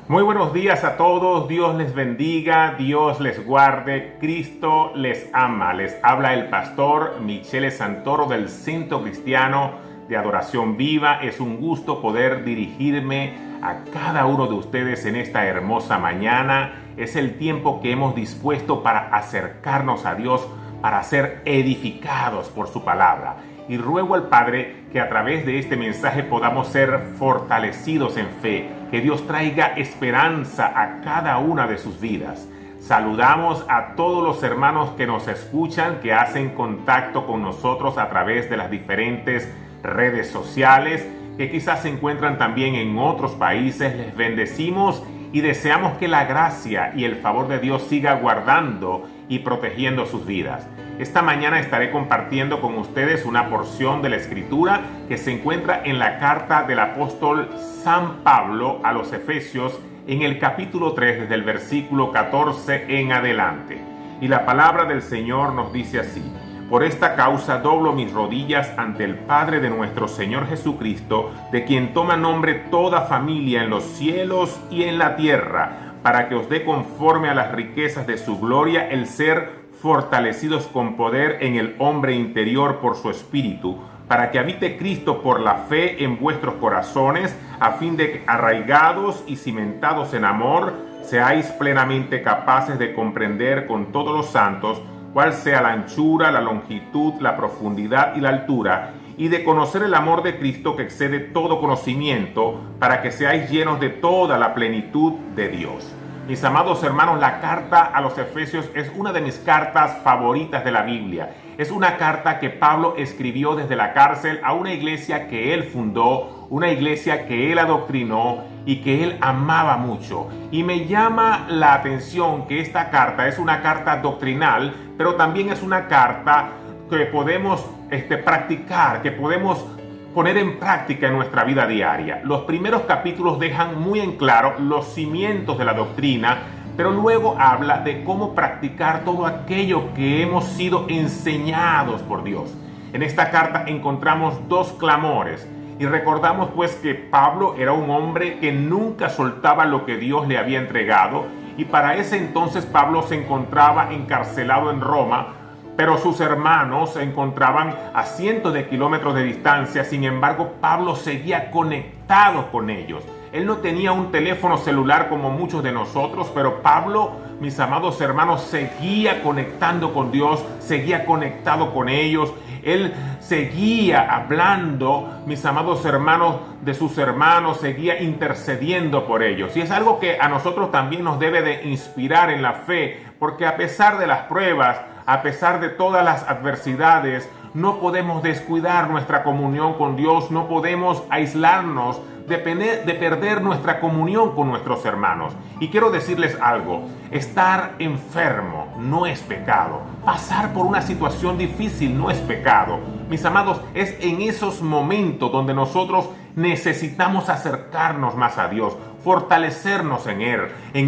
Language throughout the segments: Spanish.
Muy buenos días a todos, Dios les bendiga, Dios les guarde, Cristo les ama. Les habla el pastor Michele Santoro del Centro Cristiano de Adoración Viva. Es un gusto poder dirigirme a cada uno de ustedes en esta hermosa mañana. Es el tiempo que hemos dispuesto para acercarnos a Dios, para ser edificados por su palabra. Y ruego al Padre que a través de este mensaje podamos ser fortalecidos en fe, que Dios traiga esperanza a cada una de sus vidas. Saludamos a todos los hermanos que nos escuchan, que hacen contacto con nosotros a través de las diferentes redes sociales, que quizás se encuentran también en otros países. Les bendecimos y deseamos que la gracia y el favor de Dios siga guardando y protegiendo sus vidas. Esta mañana estaré compartiendo con ustedes una porción de la Escritura que se encuentra en la carta del apóstol San Pablo a los Efesios en el capítulo 3, desde el versículo 14 en adelante. Y la palabra del Señor nos dice así: por esta causa doblo mis rodillas ante el Padre de nuestro Señor Jesucristo, de quien toma nombre toda familia en los cielos y en la tierra, para que os dé conforme a las riquezas de su gloria el ser fortalecidos con poder en el hombre interior por su espíritu, para que habite Cristo por la fe en vuestros corazones, a fin de que, arraigados y cimentados en amor, seáis plenamente capaces de comprender con todos los santos cuál sea la anchura, la longitud, la profundidad y la altura, y de conocer el amor de Cristo que excede todo conocimiento, para que seáis llenos de toda la plenitud de Dios. Mis amados hermanos, la carta a los Efesios es una de mis cartas favoritas de la Biblia. Es una carta que Pablo escribió desde la cárcel a una iglesia que él fundó, una iglesia que él adoctrinó y que él amaba mucho. Y me llama la atención que esta carta es una carta doctrinal, pero también es una carta que podemos practicar, que podemos poner en práctica en nuestra vida diaria. Los primeros capítulos dejan muy en claro los cimientos de la doctrina, pero luego habla de cómo practicar todo aquello que hemos sido enseñados por Dios. En esta carta encontramos dos clamores y recordamos pues que Pablo era un hombre que nunca soltaba lo que Dios le había entregado, y para ese entonces Pablo se encontraba encarcelado en Roma, pero sus hermanos se encontraban a cientos de kilómetros de distancia. Sin embargo, Pablo seguía conectado con ellos. Él no tenía un teléfono celular como muchos de nosotros, pero Pablo, mis amados hermanos, seguía conectando con Dios, seguía conectado con ellos. Él seguía hablando, mis amados hermanos, de sus hermanos, seguía intercediendo por ellos. Y es algo que a nosotros también nos debe de inspirar en la fe, porque a pesar de las pruebas, a pesar de todas las adversidades, no podemos descuidar nuestra comunión con Dios, no podemos aislarnos de perder nuestra comunión con nuestros hermanos. Y quiero decirles algo: estar enfermo no es pecado, pasar por una situación difícil no es pecado. Mis amados, es en esos momentos donde nosotros necesitamos acercarnos más a Dios, fortalecernos en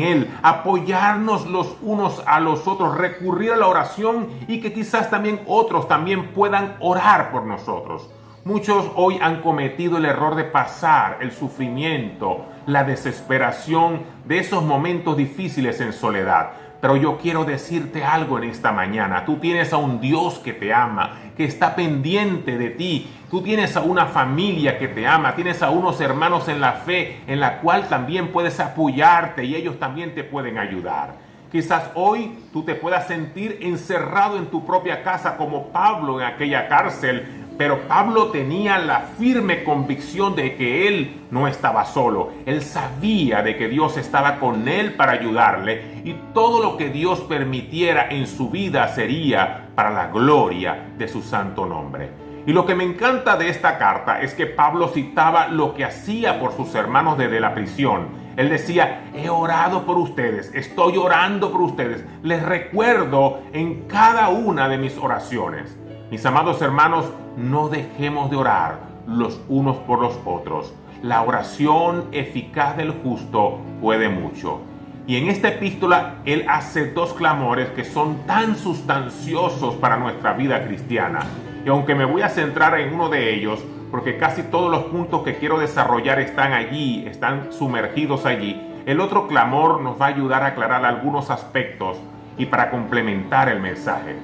Él, apoyarnos los unos a los otros, recurrir a la oración, y que quizás también otros también puedan orar por nosotros. Muchos hoy han cometido el error de pasar el sufrimiento, la desesperación de esos momentos difíciles en soledad. Pero yo quiero decirte algo en esta mañana. Tú tienes a un Dios que te ama, que está pendiente de ti. Tú tienes a una familia que te ama, tienes a unos hermanos en la fe, en la cual también puedes apoyarte, y ellos también te pueden ayudar. Quizás hoy tú te puedas sentir encerrado en tu propia casa como Pablo en aquella cárcel, pero Pablo tenía la firme convicción de que él no estaba solo. Él sabía de que Dios estaba con él para ayudarle, y todo lo que Dios permitiera en su vida sería para la gloria de su santo nombre. Y lo que me encanta de esta carta es que Pablo citaba lo que hacía por sus hermanos desde la prisión. Él decía: he orado por ustedes, estoy orando por ustedes, les recuerdo en cada una de mis oraciones. Mis amados hermanos, no dejemos de orar los unos por los otros. La oración eficaz del justo puede mucho. Y en esta epístola él hace dos clamores que son tan sustanciosos para nuestra vida cristiana. Y aunque me voy a centrar en uno de ellos, porque casi todos los puntos que quiero desarrollar están allí, están sumergidos allí, el otro clamor nos va a ayudar a aclarar algunos aspectos y para complementar el mensaje.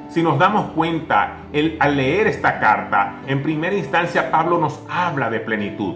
Si nos damos cuenta, al leer esta carta, en primera instancia Pablo nos habla de plenitud,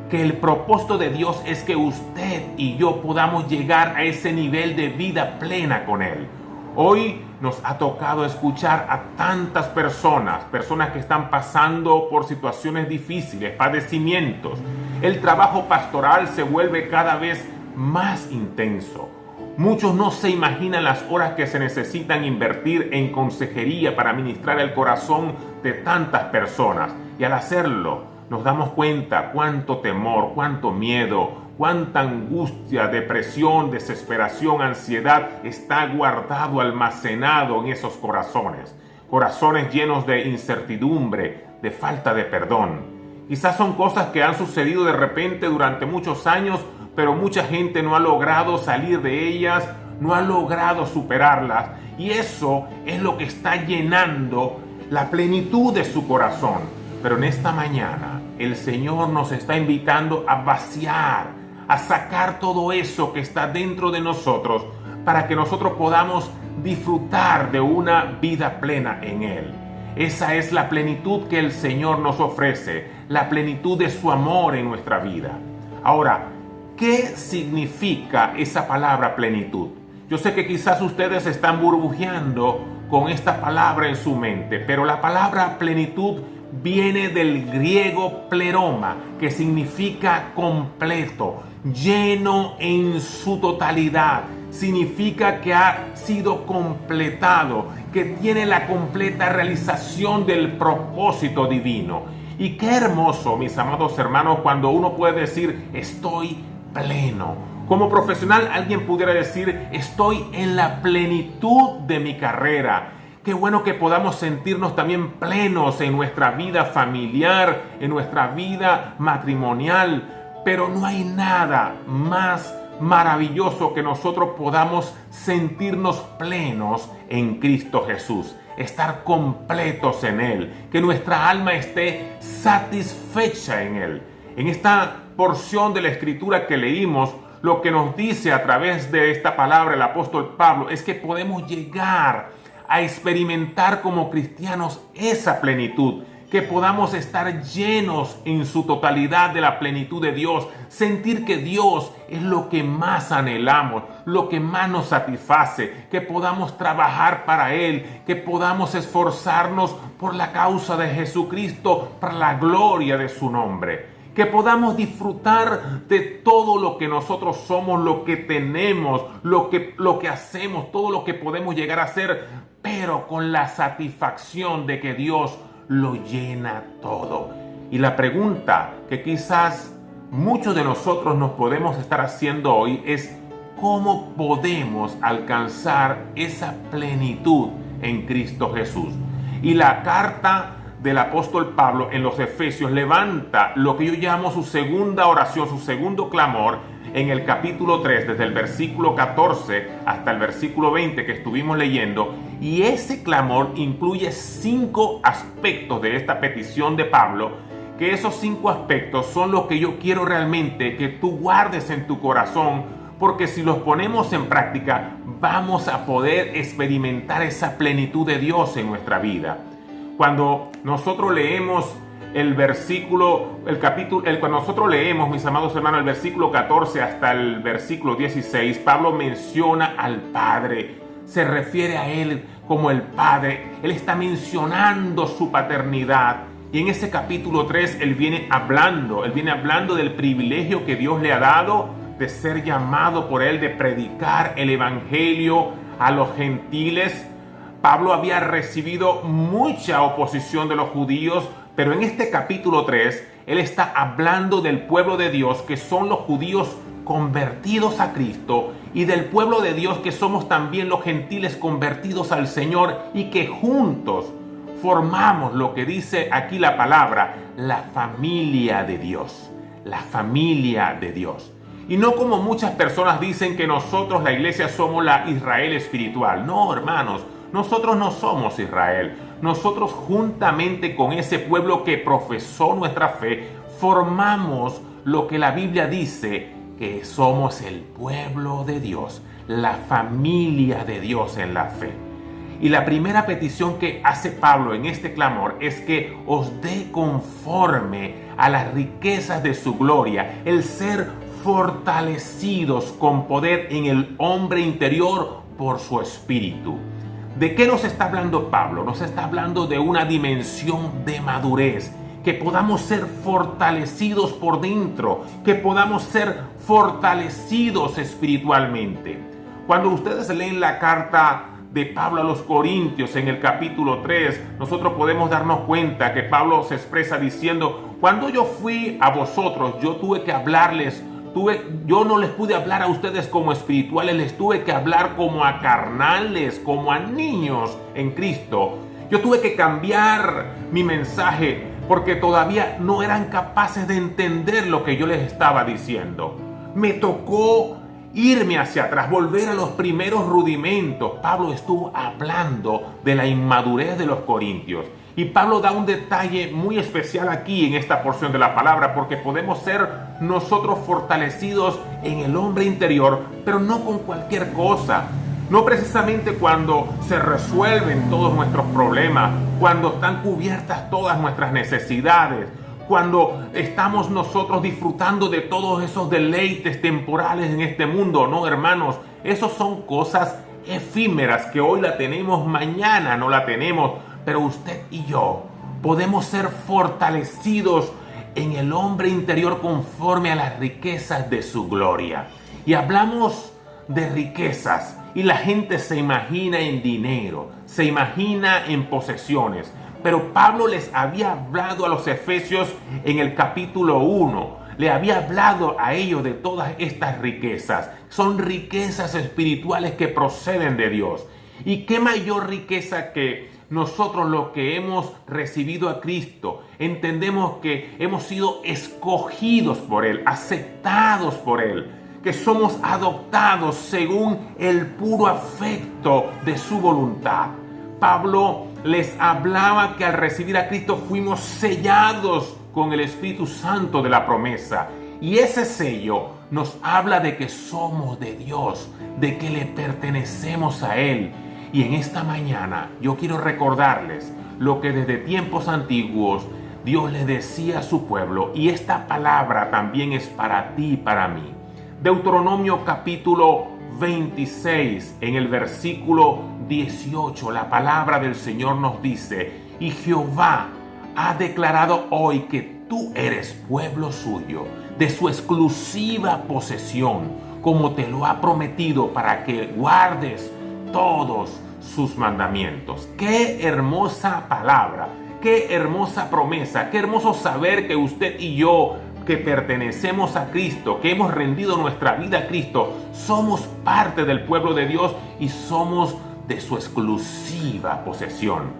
que el propósito de Dios es que usted y yo podamos llegar a ese nivel de vida plena con Él. Hoy nos ha tocado escuchar a tantas personas que están pasando por situaciones difíciles, padecimientos. El trabajo pastoral se vuelve cada vez más intenso. Muchos no se imaginan las horas que se necesitan invertir en consejería para ministrar el corazón de tantas personas. Y al hacerlo, nos damos cuenta cuánto temor, cuánto miedo, cuánta angustia, depresión, desesperación, ansiedad está guardado, almacenado en esos corazones. Corazones llenos de incertidumbre, de falta de perdón. Quizás son cosas que han sucedido de repente durante muchos años, pero mucha gente no ha logrado salir de ellas, no ha logrado superarlas. Y eso es lo que está llenando la plenitud de su corazón. Pero en esta mañana el Señor nos está invitando a vaciar, a sacar todo eso que está dentro de nosotros para que nosotros podamos disfrutar de una vida plena en Él. Esa es la plenitud que el Señor nos ofrece, la plenitud de su amor en nuestra vida. Ahora, ¿qué significa esa palabra plenitud? Yo sé que quizás ustedes están burbujeando con esta palabra en su mente, pero la palabra plenitud viene del griego pleroma, que significa completo, lleno en su totalidad. Significa que ha sido completado, que tiene la completa realización del propósito divino. Y qué hermoso, mis amados hermanos, cuando uno puede decir, estoy pleno. Como profesional, alguien pudiera decir, estoy en la plenitud de mi carrera. Qué bueno que podamos sentirnos también plenos en nuestra vida familiar, en nuestra vida matrimonial. Pero no hay nada más maravilloso que nosotros podamos sentirnos plenos en Cristo Jesús. Estar completos en Él. Que nuestra alma esté satisfecha en Él. En esta porción de la Escritura que leímos, lo que nos dice a través de esta palabra el apóstol Pablo es que podemos llegar a experimentar como cristianos esa plenitud, que podamos estar llenos en su totalidad de la plenitud de Dios, sentir que Dios es lo que más anhelamos, lo que más nos satisface, que podamos trabajar para Él, que podamos esforzarnos por la causa de Jesucristo, para la gloria de su nombre. Que podamos disfrutar de todo lo que nosotros somos, lo que tenemos, lo que hacemos, todo lo que podemos llegar a hacer, pero con la satisfacción de que Dios lo llena todo. Y la pregunta que quizás muchos de nosotros nos podemos estar haciendo hoy es ¿cómo podemos alcanzar esa plenitud en Cristo Jesús? Y la carta del apóstol Pablo en los Efesios levanta lo que yo llamo su segunda oración, su segundo clamor en el capítulo 3, desde el versículo 14 hasta el versículo 20 que estuvimos leyendo. Y ese clamor incluye 5 aspectos de esta petición de Pablo, que esos 5 aspectos son los que yo quiero realmente que tú guardes en tu corazón, porque si los ponemos en práctica vamos a poder experimentar esa plenitud de Dios en nuestra vida. Cuando nosotros leemos cuando nosotros leemos, mis amados hermanos, el versículo 14 hasta el versículo 16, Pablo menciona al Padre, se refiere a Él como el Padre, Él está mencionando su paternidad. Y en ese capítulo 3, Él viene hablando del privilegio que Dios le ha dado de ser llamado por Él, de predicar el Evangelio a los gentiles. Pablo había recibido mucha oposición de los judíos, pero en este capítulo 3, él está hablando del pueblo de Dios, que son los judíos convertidos a Cristo, y del pueblo de Dios, que somos también los gentiles convertidos al Señor, y que juntos formamos lo que dice aquí la palabra, la familia de Dios. La familia de Dios. Y no como muchas personas dicen que nosotros, la iglesia, somos la Israel espiritual. No, hermanos. Nosotros no somos Israel. Nosotros, juntamente con ese pueblo que profesó nuestra fe, formamos lo que la Biblia dice que somos el pueblo de Dios, la familia de Dios en la fe. Y la primera petición que hace Pablo en este clamor es que os dé conforme a las riquezas de su gloria, el ser fortalecidos con poder en el hombre interior por su espíritu. ¿De qué nos está hablando Pablo? Nos está hablando de una dimensión de madurez, que podamos ser fortalecidos por dentro, que podamos ser fortalecidos espiritualmente. Cuando ustedes leen la carta de Pablo a los Corintios en el capítulo 3, nosotros podemos darnos cuenta que Pablo se expresa diciendo: cuando yo fui a vosotros, yo tuve que hablarles, yo no les pude hablar a ustedes como espirituales, les tuve que hablar como a carnales, como a niños en Cristo. Yo tuve que cambiar mi mensaje porque todavía no eran capaces de entender lo que yo les estaba diciendo. Me tocó irme hacia atrás, volver a los primeros rudimentos. Pablo estuvo hablando de la inmadurez de los corintios. Y Pablo da un detalle muy especial aquí en esta porción de la palabra, porque podemos ser nosotros fortalecidos en el hombre interior, pero no con cualquier cosa. No precisamente cuando se resuelven todos nuestros problemas, cuando están cubiertas todas nuestras necesidades, cuando estamos nosotros disfrutando de todos esos deleites temporales en este mundo. No, hermanos, esos son cosas efímeras que hoy la tenemos, mañana no la tenemos. Pero usted y yo podemos ser fortalecidos en el hombre interior conforme a las riquezas de su gloria. Y hablamos de riquezas y la gente se imagina en dinero, se imagina en posesiones. Pero Pablo les había hablado a los efesios en el capítulo 1. Le había hablado a ellos de todas estas riquezas. Son riquezas espirituales que proceden de Dios. ¿Y qué mayor riqueza que nosotros, los que hemos recibido a Cristo, entendemos que hemos sido escogidos por Él, aceptados por Él, que somos adoptados según el puro afecto de su voluntad? Pablo les hablaba que al recibir a Cristo fuimos sellados con el Espíritu Santo de la promesa. Y ese sello nos habla de que somos de Dios, de que le pertenecemos a Él. Y en esta mañana yo quiero recordarles lo que desde tiempos antiguos Dios le decía a su pueblo, y esta palabra también es para ti y para mí. Deuteronomio capítulo 26, en el versículo 18, la palabra del Señor nos dice: y Jehová ha declarado hoy que tú eres pueblo suyo, de su exclusiva posesión, como te lo ha prometido, para que guardes todos sus mandamientos. Qué hermosa palabra, qué hermosa promesa, qué hermoso saber que usted y yo, que pertenecemos a Cristo, que hemos rendido nuestra vida a Cristo, somos parte del pueblo de Dios y somos de su exclusiva posesión.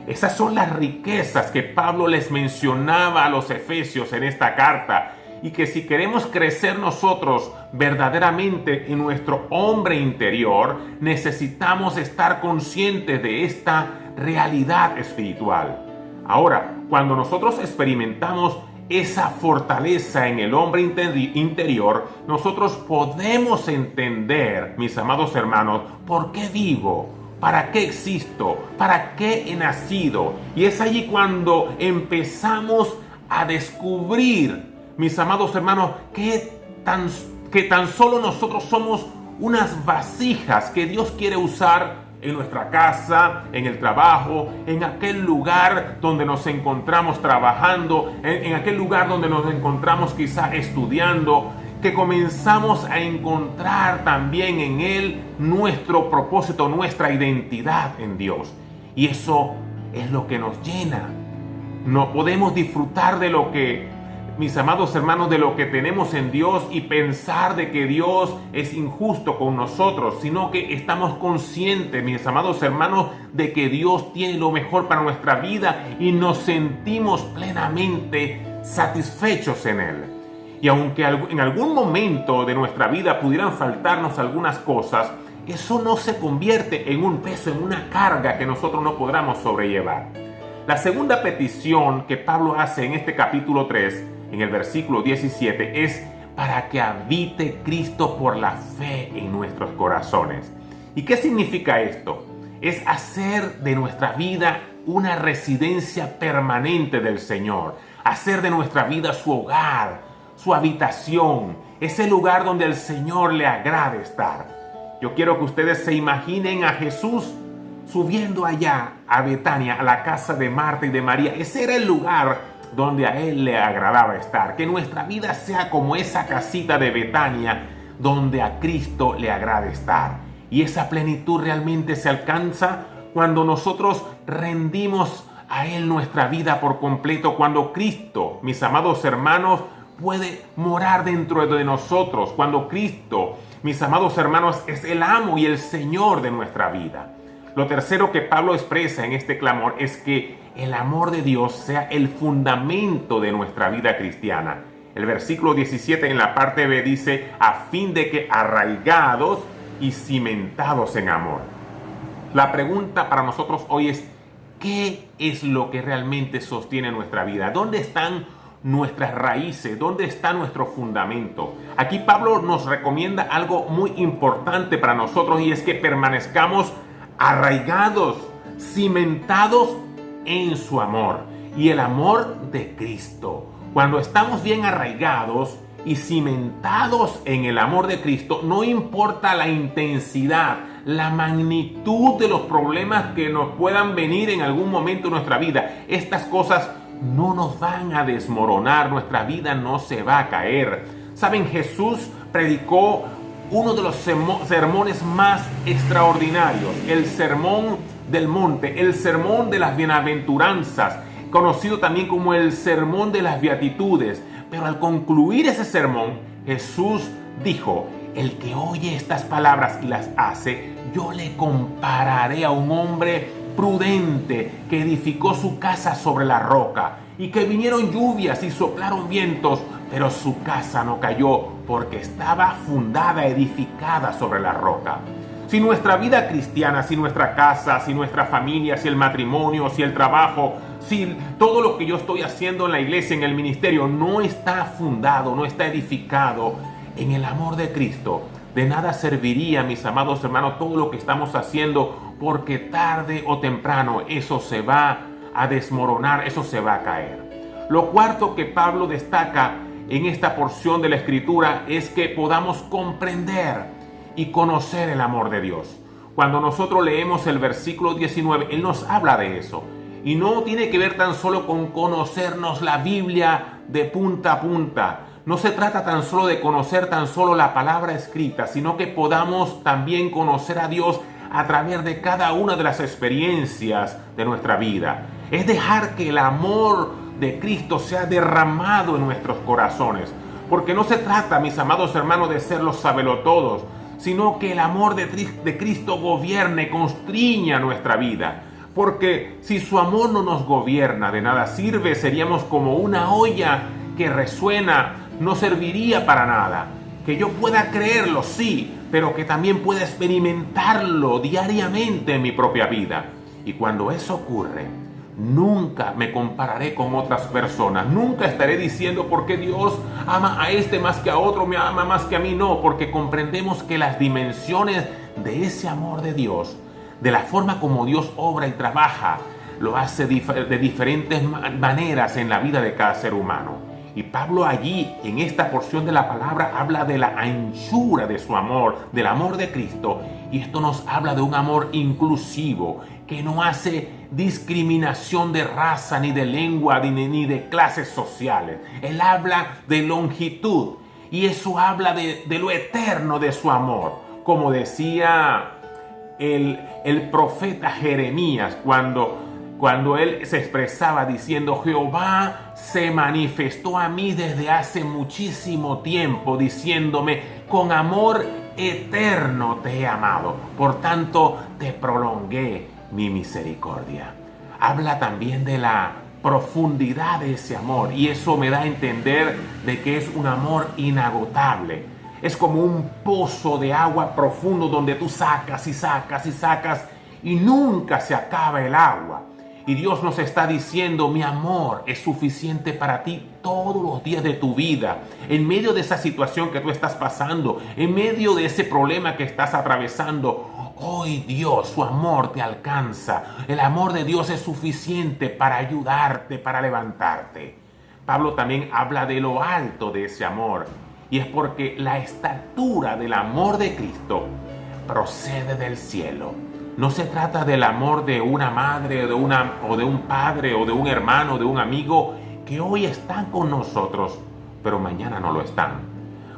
Esas son las riquezas que Pablo les mencionaba a los efesios en esta carta, y que si queremos crecer nosotros verdaderamente en nuestro hombre interior, necesitamos estar conscientes de esta realidad espiritual. Ahora, cuando nosotros experimentamos esa fortaleza en el hombre interior, nosotros podemos entender, mis amados hermanos, por qué vivo, para qué existo, para qué he nacido. Y es allí cuando empezamos a descubrir, mis amados hermanos, que tan solo nosotros somos unas vasijas que Dios quiere usar en nuestra casa, en el trabajo, en aquel lugar donde nos encontramos trabajando, en aquel lugar donde nos encontramos quizá estudiando, que comenzamos a encontrar también en Él nuestro propósito, nuestra identidad en Dios. Y eso es lo que nos llena. No podemos disfrutar de lo que, mis amados hermanos, de lo que tenemos en Dios y pensar de que Dios es injusto con nosotros, sino que estamos conscientes, mis amados hermanos, de que Dios tiene lo mejor para nuestra vida y nos sentimos plenamente satisfechos en Él. Y aunque en algún momento de nuestra vida pudieran faltarnos algunas cosas, eso no se convierte en un peso, en una carga que nosotros no podamos sobrellevar. La segunda petición que Pablo hace en este capítulo 3, en el versículo 17, es para que habite Cristo por la fe en nuestros corazones. ¿Y qué significa esto? Es hacer de nuestra vida una residencia permanente del Señor, hacer de nuestra vida su hogar, su habitación, ese lugar donde al Señor le agrade estar. Yo quiero que ustedes se imaginen a Jesús subiendo allá a Betania, a la casa de Marta y de María. Ese era el lugar donde a Él le agradaba estar. Que nuestra vida sea como esa casita de Betania donde a Cristo le agrada estar. Y esa plenitud realmente se alcanza cuando nosotros rendimos a Él nuestra vida por completo, cuando Cristo, mis amados hermanos, puede morar dentro de nosotros, cuando Cristo, mis amados hermanos, es el amo y el Señor de nuestra vida. Lo tercero que Pablo expresa en este clamor es que el amor de Dios sea el fundamento de nuestra vida cristiana. El versículo 17 en la parte B dice, a fin de que arraigados y cimentados en amor. La pregunta para nosotros hoy es, ¿qué es lo que realmente sostiene nuestra vida? ¿Dónde están nuestras raíces? ¿Dónde está nuestro fundamento? Aquí Pablo nos recomienda algo muy importante para nosotros y es que permanezcamos arraigados, cimentados en su amor y el amor de Cristo. Cuando estamos bien arraigados y cimentados en el amor de Cristo, no importa la intensidad, la magnitud de los problemas que nos puedan venir en algún momento de nuestra vida, estas cosas no nos van a desmoronar, nuestra vida no se va a caer. Saben, Jesús predicó uno de los sermones más extraordinarios, el Sermón del Monte, el Sermón de las Bienaventuranzas, conocido también como el Sermón de las Beatitudes. Pero al concluir ese sermón, Jesús dijo, el que oye estas palabras y las hace, yo le compararé a un hombre prudente que edificó su casa sobre la roca y que vinieron lluvias y soplaron vientos, pero su casa no cayó porque estaba fundada, edificada sobre la roca. Si nuestra vida cristiana, si nuestra casa, si nuestra familia, si el matrimonio, si el trabajo, si todo lo que yo estoy haciendo en la iglesia, en el ministerio, no está fundado, no está edificado en el amor de Cristo, de nada serviría, mis amados hermanos, todo lo que estamos haciendo, porque tarde o temprano eso se va a desmoronar, eso se va a caer. Lo cuarto que Pablo destaca en esta porción de la Escritura es que podamos comprender y conocer el amor de Dios. Cuando nosotros leemos el versículo 19, Él nos habla de eso. Y no tiene que ver tan solo con conocernos la Biblia de punta a punta. No se trata tan solo de conocer tan solo la palabra escrita, sino que podamos también conocer a Dios a través de cada una de las experiencias de nuestra vida. Es dejar que el amor de Cristo sea derramado en nuestros corazones. Porque no se trata, mis amados hermanos, de ser los sabelotodos, sino que el amor de Cristo gobierne, constriña nuestra vida. Porque si su amor no nos gobierna, de nada sirve, seríamos como una olla que resuena, no serviría para nada. Que yo pueda creerlo, sí, pero que también pueda experimentarlo diariamente en mi propia vida. Y cuando eso ocurre, nunca me compararé con otras personas. Nunca estaré diciendo por qué Dios ama a este más que a otro, me ama más que a mí. No, porque comprendemos que las dimensiones de ese amor de Dios, de la forma como Dios obra y trabaja, lo hace de diferentes maneras en la vida de cada ser humano. Y Pablo allí, en esta porción de la palabra, habla de la anchura de su amor, del amor de Cristo. Y esto nos habla de un amor inclusivo, que no hace discriminación de raza, ni de lengua, ni de clases sociales. Él habla de longitud, y eso habla de lo eterno de su amor. Como decía el profeta Jeremías, cuando él se expresaba diciendo, Jehová se manifestó a mí desde hace muchísimo tiempo, diciéndome, con amor eterno te he amado, por tanto te prolongué mi misericordia. Habla también de la profundidad de ese amor, y eso me da a entender de que es un amor inagotable. Es como un pozo de agua profundo donde tú sacas y sacas y sacas y nunca se acaba el agua. Y Dios nos está diciendo, mi amor es suficiente para ti todos los días de tu vida. En medio de esa situación que tú estás pasando, en medio de ese problema que estás atravesando, hoy Dios, su amor te alcanza. El amor de Dios es suficiente para ayudarte, para levantarte. Pablo también habla de lo alto de ese amor. Y es porque la estatura del amor de Cristo procede del cielo. No se trata del amor de una madre o de un padre o de un hermano, de un amigo que hoy están con nosotros, pero mañana no lo están.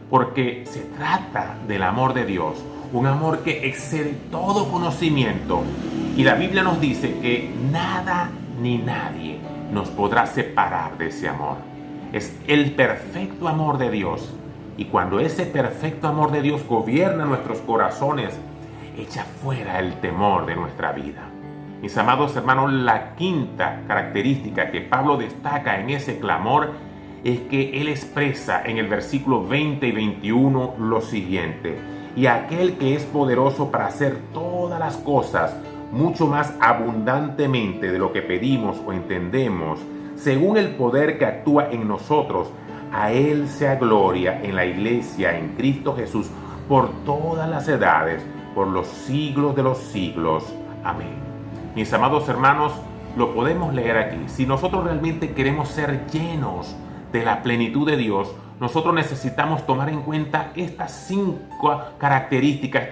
Porque se trata del amor de Dios, un amor que excede todo conocimiento. Y la Biblia nos dice que nada ni nadie nos podrá separar de ese amor. Es el perfecto amor de Dios. Y cuando ese perfecto amor de Dios gobierna nuestros corazones, echa fuera el temor de nuestra vida. Mis amados hermanos, la quinta característica que Pablo destaca en ese clamor es que él expresa en el versículo 20 y 21 lo siguiente: y aquel que es poderoso para hacer todas las cosas mucho más abundantemente de lo que pedimos o entendemos, según el poder que actúa en nosotros, a él sea gloria en la iglesia, en Cristo Jesús, por todas las edades, por los siglos de los siglos. Amén. Mis amados hermanos, lo podemos leer aquí. Si nosotros realmente queremos ser llenos de la plenitud de Dios, nosotros necesitamos tomar en cuenta estas 5 características,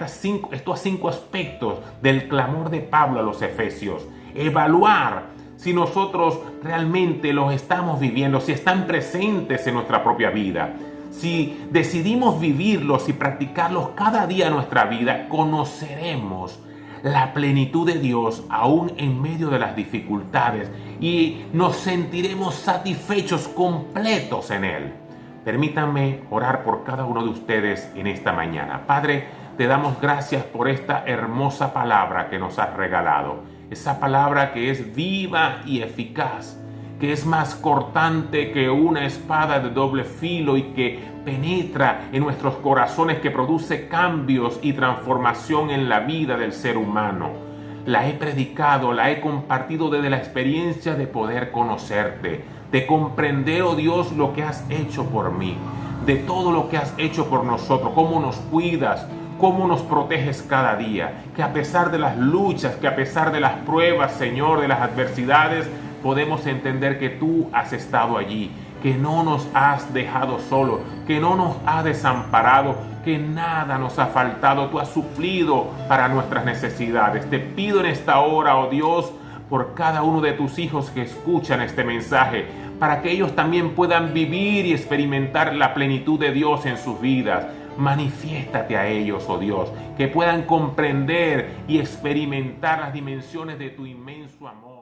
estos 5 aspectos del clamor de Pablo a los Efesios. Evaluar si nosotros realmente los estamos viviendo, si están presentes en nuestra propia vida. Si decidimos vivirlos y practicarlos cada día en nuestra vida, conoceremos la plenitud de Dios aún en medio de las dificultades y nos sentiremos satisfechos, completos en Él. Permítanme orar por cada uno de ustedes en esta mañana. Padre, te damos gracias por esta hermosa palabra que nos has regalado. Esa palabra que es viva y eficaz, que es más cortante que una espada de doble filo y que penetra en nuestros corazones, que produce cambios y transformación en la vida del ser humano. La he predicado, la he compartido desde la experiencia de poder conocerte, de comprender, oh Dios, lo que has hecho por mí, de todo lo que has hecho por nosotros, cómo nos cuidas, cómo nos proteges cada día, que a pesar de las luchas, que a pesar de las pruebas, Señor, de las adversidades, podemos entender que tú has estado allí, que no nos has dejado solos, que no nos has desamparado, que nada nos ha faltado. Tú has suplido para nuestras necesidades. Te pido en esta hora, oh Dios, por cada uno de tus hijos que escuchan este mensaje, para que ellos también puedan vivir y experimentar la plenitud de Dios en sus vidas. Manifiéstate a ellos, oh Dios, que puedan comprender y experimentar las dimensiones de tu inmenso amor.